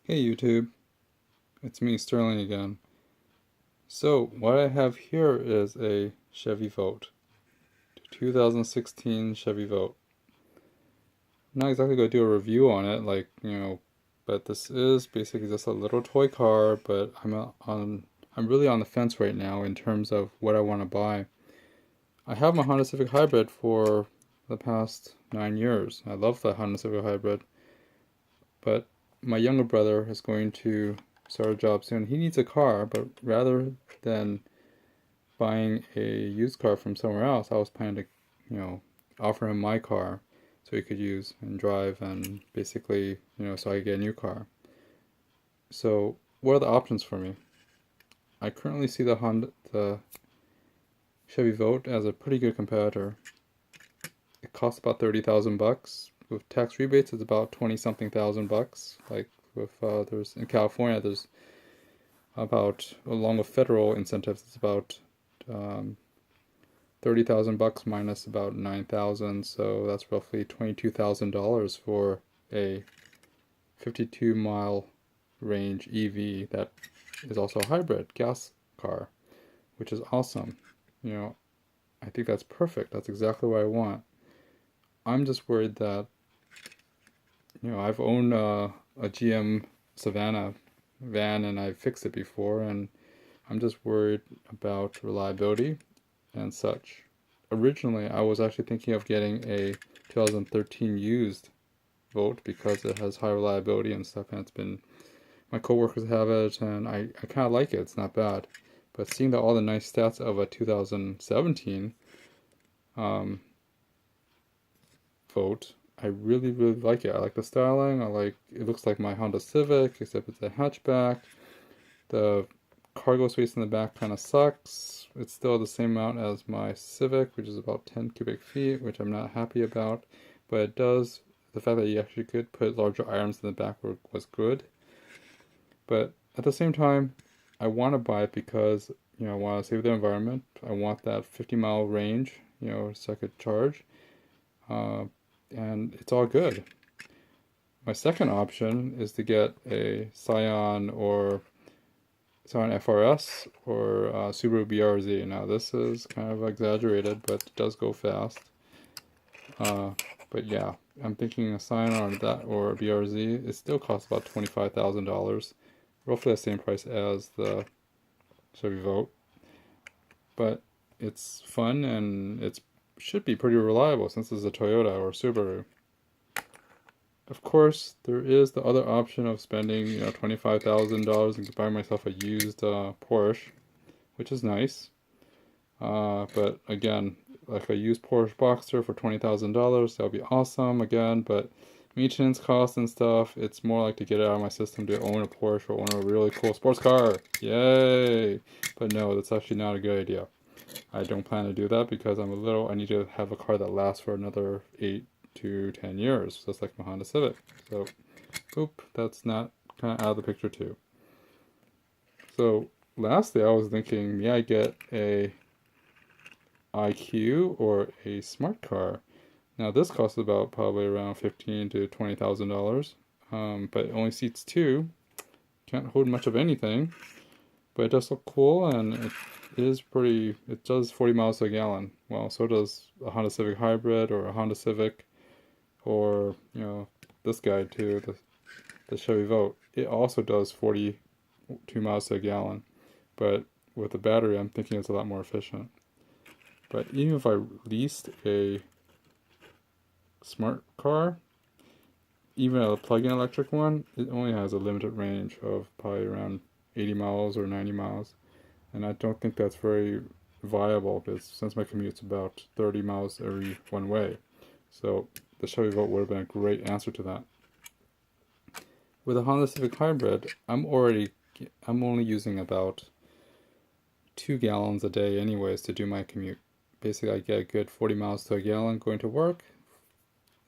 Hey YouTube, it's me Sterling again. So what I have here is a Chevy Volt, 2016 Chevy Volt. I'm not exactly going to do a review on it, but this is basically just a little toy car. But I'm really on the fence right now in terms of what I want to buy. I have my Honda Civic Hybrid for the past 9 years. I love the Honda Civic Hybrid, but my younger brother is going to start a job soon. He needs a car, but rather than buying a used car from somewhere else, I was planning to, offer him my car so he could use and drive and basically, so I could get a new car. So, what are the options for me? I currently see the Chevy Volt as a pretty good competitor. It costs about 30,000 bucks. With tax rebates, it's about 20 something thousand bucks. Like there's in California, there's about, along with federal incentives, it's about 30,000 bucks minus about 9,000, so that's roughly $22,000 for a 52-mile range EV that is also a hybrid gas car, which is awesome. You know, I think that's perfect. That's exactly what I want. I'm just worried that, I've owned a GM Savannah van and I've fixed it before, and I'm just worried about reliability and such. Originally, I was actually thinking of getting a 2013 used Volt because it has high reliability and stuff, and my coworkers have it, and I kind of like it. It's not bad. But seeing that all the nice stats of a 2017 um, Volt, I really, really like it. I like the styling. It looks like my Honda Civic, except it's a hatchback. The cargo space in the back kind of sucks. It's still the same amount as my Civic, which is about 10 cubic feet, which I'm not happy about. But the fact that you actually could put larger items in the back was good. But at the same time, I want to buy it because, I want to save the environment. I want that 50-mile range, so I could charge. And it's all good. My second option is to get a Scion FRS or Subaru BRZ. Now this is kind of exaggerated, but it does go fast. But yeah, I'm thinking a Scion or that or a BRZ. It still costs about $25,000, roughly the same price as the Chevy Volt. But it's fun and it should be pretty reliable since it's a Toyota or Subaru. Of course, there is the other option of spending, $25,000 and buying myself a used Porsche, which is nice. But again, like a used Porsche Boxster for $20,000, that would be awesome again. But maintenance costs and stuff, it's more like to get it out of my system to own a Porsche or own a really cool sports car. Yay! But no, that's actually not a good idea. I don't plan to do that because I need to have a car that lasts for another 8 to 10 years, just like my Honda Civic. So, that's not kind of out of the picture too. So, lastly, I was thinking, may I get a IQ or a smart car? Now, this costs about probably around $15,000 to $20,000, but it only seats two. Can't hold much of anything, but it does look cool and it is pretty. It does 40 miles to a gallon. Well, so does a Honda Civic Hybrid or a Honda Civic, or this guy too, the Chevy Volt. It also does 42 miles to a gallon, but with the battery, I'm thinking it's a lot more efficient. But even if I leased a smart car, even a plug-in electric one, it only has a limited range of probably around 80 miles or 90 miles, and I don't think that's very viable because since my commute's about 30 miles every one way, so the Chevy Volt would have been a great answer to that. With a Honda Civic Hybrid, I'm only using about 2 gallons a day anyways to do my commute. Basically, I get a good 40 miles to a gallon going to work,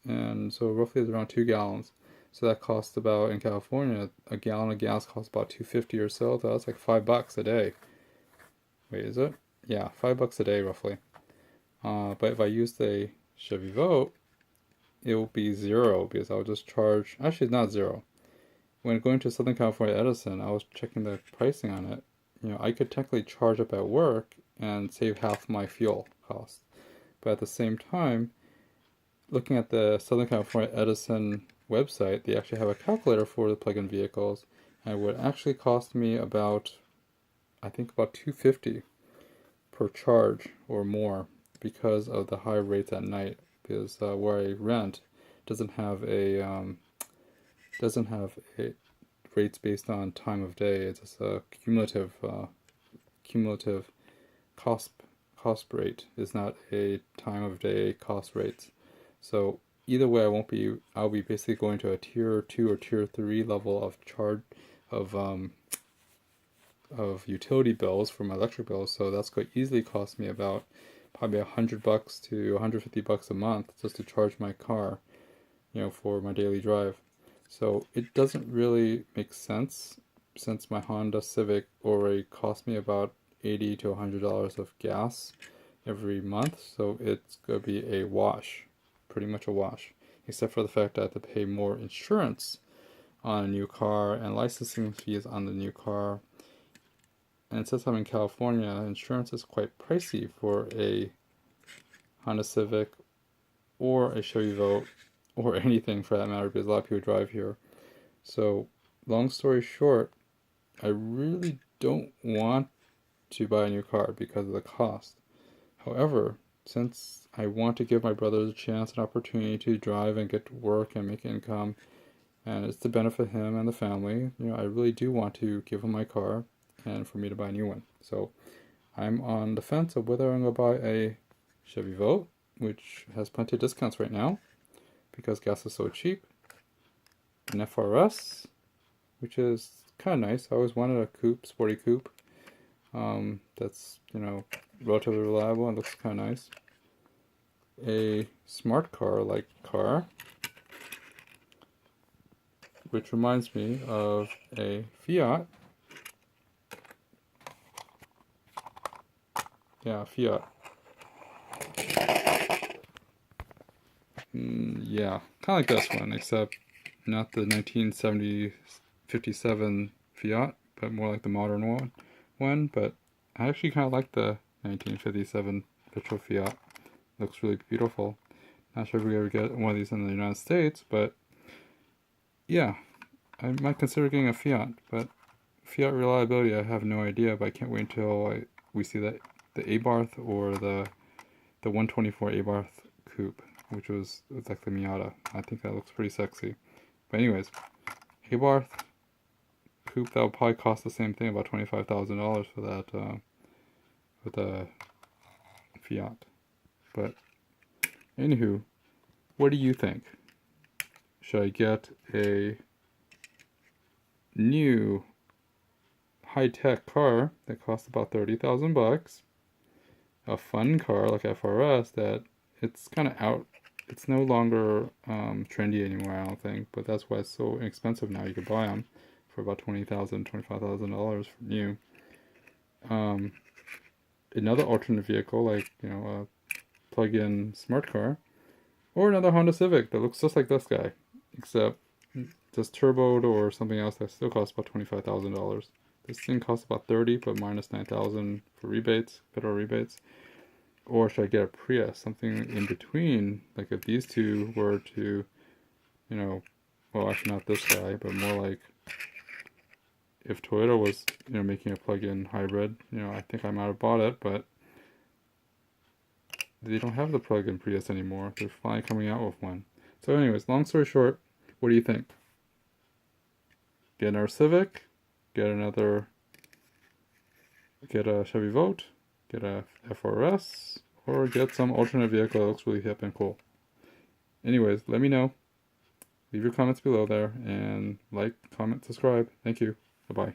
and so roughly it's around 2 gallons. So that costs about, in California, a gallon of gas costs about $2.50 or so. So that's like $5 a day. Wait, is it? Yeah, $5 a day roughly. But if I use the Chevy Volt, it will be zero because I'll just charge. Actually, it's not zero. when going to Southern California Edison, I was checking the pricing on it. You know, I could technically charge up at work and save half my fuel cost. But at the same time, looking at the Southern California Edison website, they actually have a calculator for the plug-in vehicles, and it would actually cost me about, I think about $250 per charge or more because of the high rates at night. Because where I rent doesn't have a rates based on time of day. It's just a cumulative cost rate. Is not a time of day cost rates. So either way, I'll be basically going to a tier 2 or tier 3 level of charge of utility bills for my electric bills. So that's going to easily cost me about probably $100 to $150 a month just to charge my car, you know, for my daily drive. So it doesn't really make sense since my Honda Civic already cost me about $80 to $100 of gas every month. So it's going to be a wash, pretty much a wash, except for the fact that I have to pay more insurance on a new car and licensing fees on the new car. And since I'm in California, insurance is quite pricey for a Honda Civic or a Chevy Volt or anything for that matter, because a lot of people drive here. So long story short, I really don't want to buy a new car because of the cost. However, since I want to give my brothers a chance and opportunity to drive and get to work and make income, and it's to benefit him and the family, you know, I really do want to give him my car and for me to buy a new one. So I'm on the fence of whether I'm going to buy a Chevy Volt, which has plenty of discounts right now because gas is so cheap, an FRS, which is kind of nice. I always wanted a coupe, sporty coupe, that's, you know, relatively reliable and looks kind of nice. A smart car like car, which reminds me of a Fiat. Yeah, Fiat. Yeah, kind of like this one, except not the 1957 Fiat, but more like the modern one. But I actually kind of like the 1957 petrol Fiat. Looks really beautiful. Not sure if we ever get one of these in the United States, but yeah, I might consider getting a Fiat. But Fiat reliability, I have no idea. But I can't wait until we see that the Abarth or the 124 Abarth coupe, which was like the Miata. I think that looks pretty sexy. But anyways, Abarth coupe, that will probably cost the same thing, about $25,000 for that with the Fiat. But anywho, what do you think? Should I get a new high-tech car that costs about $30,000? A fun car like FRS that it's kind of out. It's no longer trendy anymore, I don't think. But that's why it's so inexpensive now. You could buy them for about $20,000, $25,000 from new. Another alternate vehicle, like, you know, a plug-in smart car, or another Honda Civic that looks just like this guy, except just turboed or something else that still costs about $25,000. This thing costs about $30,000, but minus $9,000 for rebates, federal rebates. Or should I get a Prius, something in between? Like if these two were to, you know, well, actually not this guy, but more like if Toyota was, you know, making a plug-in hybrid, you know, I think I might have bought it, but they don't have the plug-in Prius anymore. They're finally coming out with one. So anyways, long story short, what do you think? Get another Civic, get a Chevy Volt, get a FRS, or get some alternate vehicle that looks really hip and cool. Anyways, let me know. Leave your comments below there, and like, comment, subscribe. Thank you. Bye-bye.